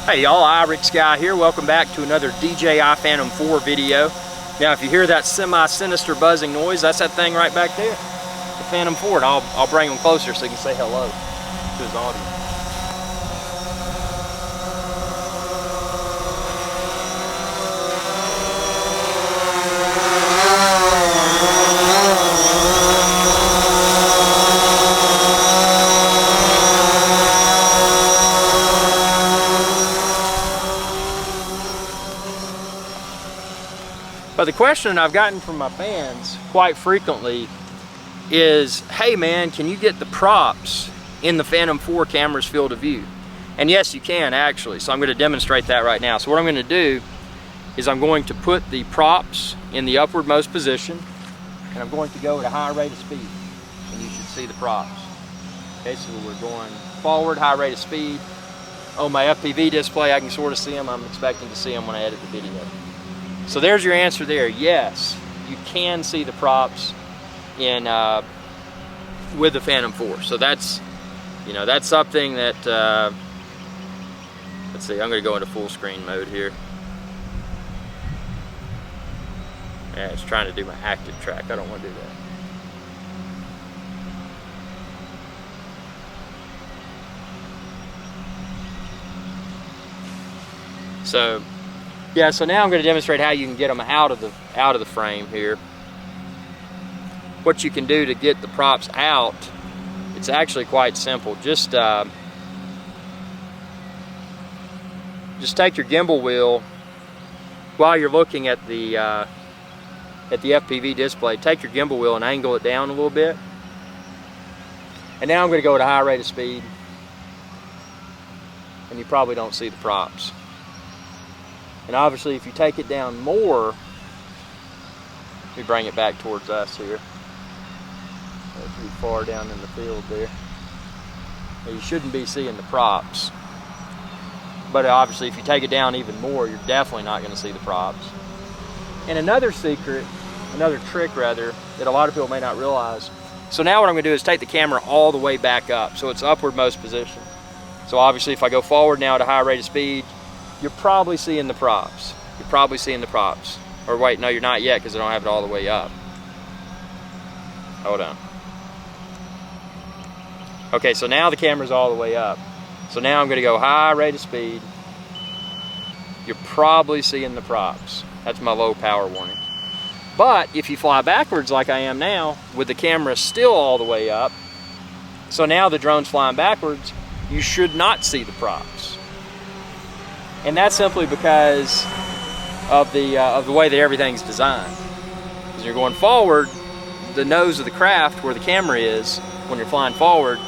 Hey y'all, iRix Guy here. Welcome back to another DJI Phantom 4 video. Now if you hear that semi-sinister buzzing noise, that's that thing right back there, the Phantom 4. And I'll bring him closer so you can say hello to his audience. But the question I've gotten from my fans quite frequently is, hey man, can you get the props in the Phantom 4 camera's field of view? And yes, you can actually, so I'm going to demonstrate that right now. So what I'm going to do is I'm going to put the props in the upwardmost position, and I'm going to go at a high rate of speed, and you should see the props. Okay, so we're going forward, high rate of speed. On my FPV display, I can sort of see them. I'm expecting to see them when I edit the video. So there's your answer there. Yes, you can see the props in with the Phantom 4. So that's, you know, that's something that let's see. I'm going to go into full screen mode here. Yeah, it's trying to do my active track. I don't want to do that. So. Yeah, so now I'm going to demonstrate how you can get them out of the frame here. What you can do to get the props out, it's actually quite simple. Just take your gimbal wheel while you're looking at the FPV display. Take your gimbal wheel and angle it down a little bit. And now I'm going to go at a high rate of speed, and you probably don't see the props. And obviously if you take it down more, let me bring it back towards us here. That's pretty far down in the field there. Now you shouldn't be seeing the props. But obviously if you take it down even more, you're definitely not going to see the props. And another secret, another trick rather, that a lot of people may not realize. So now what I'm going to do is take the camera all the way back up. So it's upwardmost position. So obviously if I go forward now at a high rate of speed, you're probably seeing the props. You're probably seeing the props. Or wait, no, you're not yet because I don't have it all the way up. Hold on. Okay, so now the camera's all the way up. So now I'm going to go high rate of speed. You're probably seeing the props. That's my low power warning. But if you fly backwards like I am now, with the camera still all the way up, so now the drone's flying backwards, you should not see the props. And that's simply because of the way that everything's designed. As you're going forward, the nose of the craft where the camera is when you're flying forward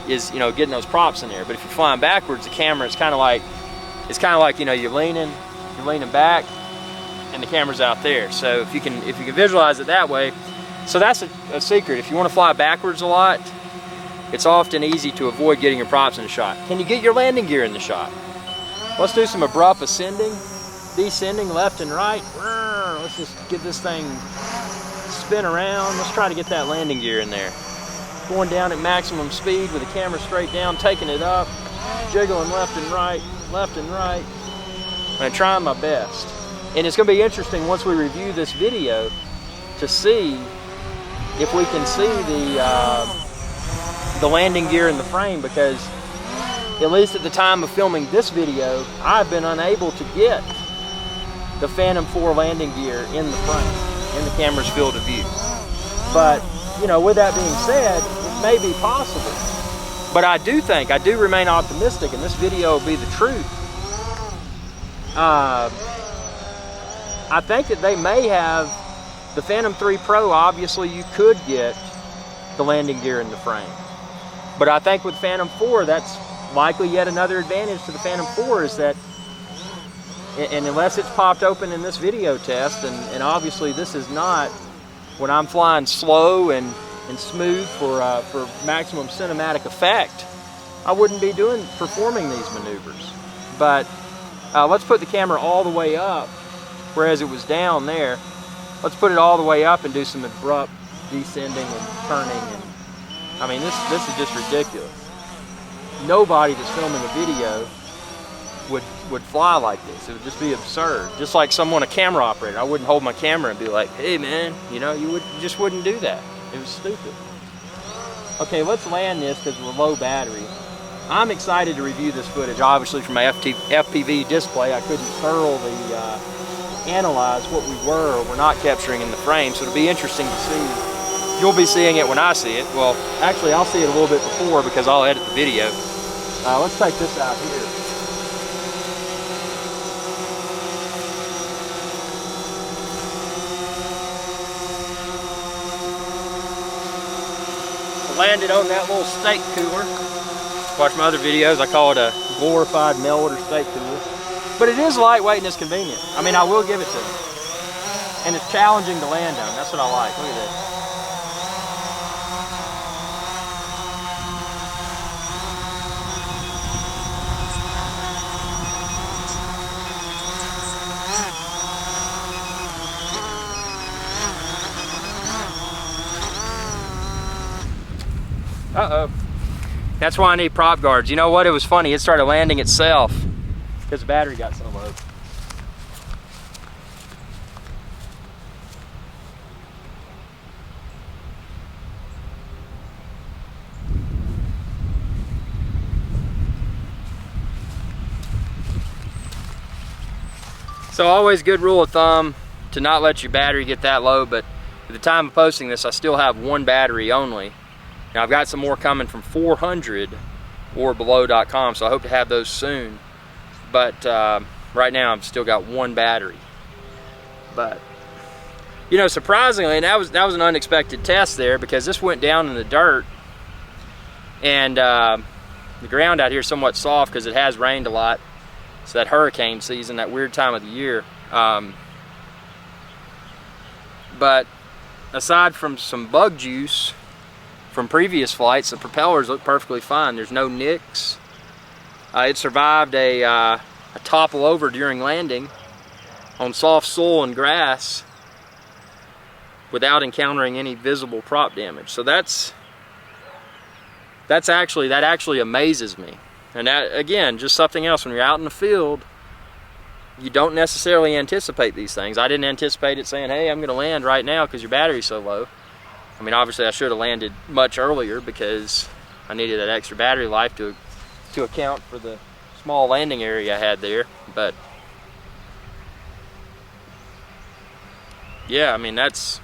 is, you know, getting those props in there. But if you're flying backwards, the camera is kind of like you know, you're leaning back, and the camera's out there. So if you can visualize it that way, so that's a secret. If you want to fly backwards a lot, it's often easy to avoid getting your props in the shot. Can you get your landing gear in the shot? Let's do some abrupt ascending, descending, left and right. Let's just get this thing spin around. Let's try to get that landing gear in there. Going down at maximum speed with the camera straight down, taking it up, jiggling left and right, and trying my best. And it's going to be interesting once we review this video to see if we can see the landing gear in the frame, because at least at the time of filming this video, I've been unable to get the Phantom 4 landing gear in the frame, in the camera's field of view. But, you know, with that being said, it may be possible. But I do remain optimistic, and this video will be the truth. I think that they may have the Phantom 3 Pro. Obviously, you could get the landing gear in the frame. But I think with Phantom 4, that's likely yet another advantage to the Phantom 4 is that, and unless it's popped open in this video test, and obviously this is not when I'm flying slow and smooth for maximum cinematic effect, I wouldn't be performing these maneuvers. But let's put the camera all the way up, whereas it was down there. Let's put it all the way up and do some abrupt descending and turning. And I mean, this is just ridiculous. Nobody that's filming a video would fly like this. It would just be absurd. Just like someone, a camera operator, I wouldn't hold my camera and be like, hey man, you know, you just wouldn't do that. It was stupid. Okay, let's land this because we're low battery. I'm excited to review this footage. Obviously from my FPV display, I couldn't thoroughly analyze what we were or were not capturing in the frame, so it'll be interesting to see. You'll be seeing it when I see it. Well, actually I'll see it a little bit before because I'll edit the video. Let's take this out here. Landed on that little steak cooler. Watch my other videos, I call it a glorified mail order steak cooler. But it is lightweight and it's convenient. I mean, I will give it to them. And it's challenging to land on. That's what I like. Look at this. Uh-oh. That's why I need prop guards. You know what? It was funny. It started landing itself because the battery got so low. So always good rule of thumb to not let your battery get that low, but at the time of posting this, I still have one battery only. Now I've got some more coming from 400 or below.com, so I hope to have those soon. But right now I've still got one battery. But you know, surprisingly, and that was an unexpected test there because this went down in the dirt, and the ground out here is somewhat soft because it has rained a lot. It's that hurricane season, that weird time of the year. But aside from some bug juice from previous flights, the propellers look perfectly fine. There's no nicks. It survived a topple over during landing on soft soil and grass without encountering any visible prop damage. So that actually amazes me. And that, again, just something else. When you're out in the field, you don't necessarily anticipate these things. I didn't anticipate it saying, hey, I'm going to land right now because your battery's so low. I mean, obviously I should have landed much earlier because I needed that extra battery life to account for the small landing area I had there. But yeah, I mean, that's,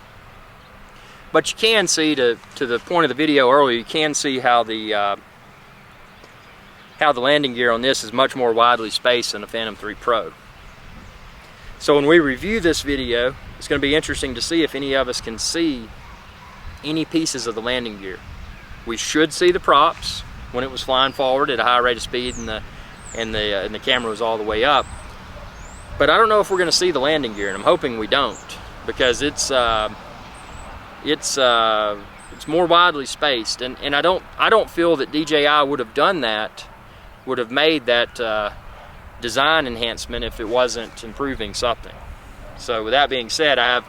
but you can see, to the point of the video earlier, you can see how the landing gear on this is much more widely spaced than the Phantom 3 Pro. So when we review this video, it's going to be interesting to see if any of us can see any pieces of the landing gear. We should see the props when it was flying forward at a high rate of speed and the camera was all the way up. But I don't know if we're going to see the landing gear, and I'm hoping we don't, because it's more widely spaced, and I don't feel that DJI would have done that, would have made that design enhancement if it wasn't improving something. So with that being said, I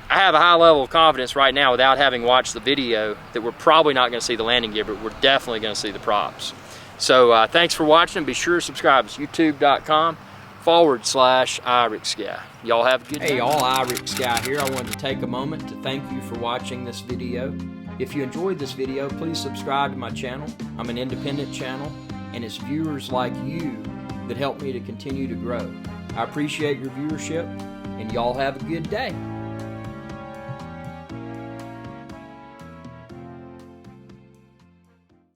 have a high level of confidence right now, without having watched the video, that we're probably not going to see the landing gear, but we're definitely going to see the props. So thanks for watching. Be sure to subscribe. It's youtube.com/IrixGuy. Y'all have a good day. Hey y'all, IrixGuy here. I wanted to take a moment to thank you for watching this video. If you enjoyed this video, please subscribe to my channel. I'm an independent channel, and it's viewers like you that help me to continue to grow. I appreciate your viewership, and y'all have a good day.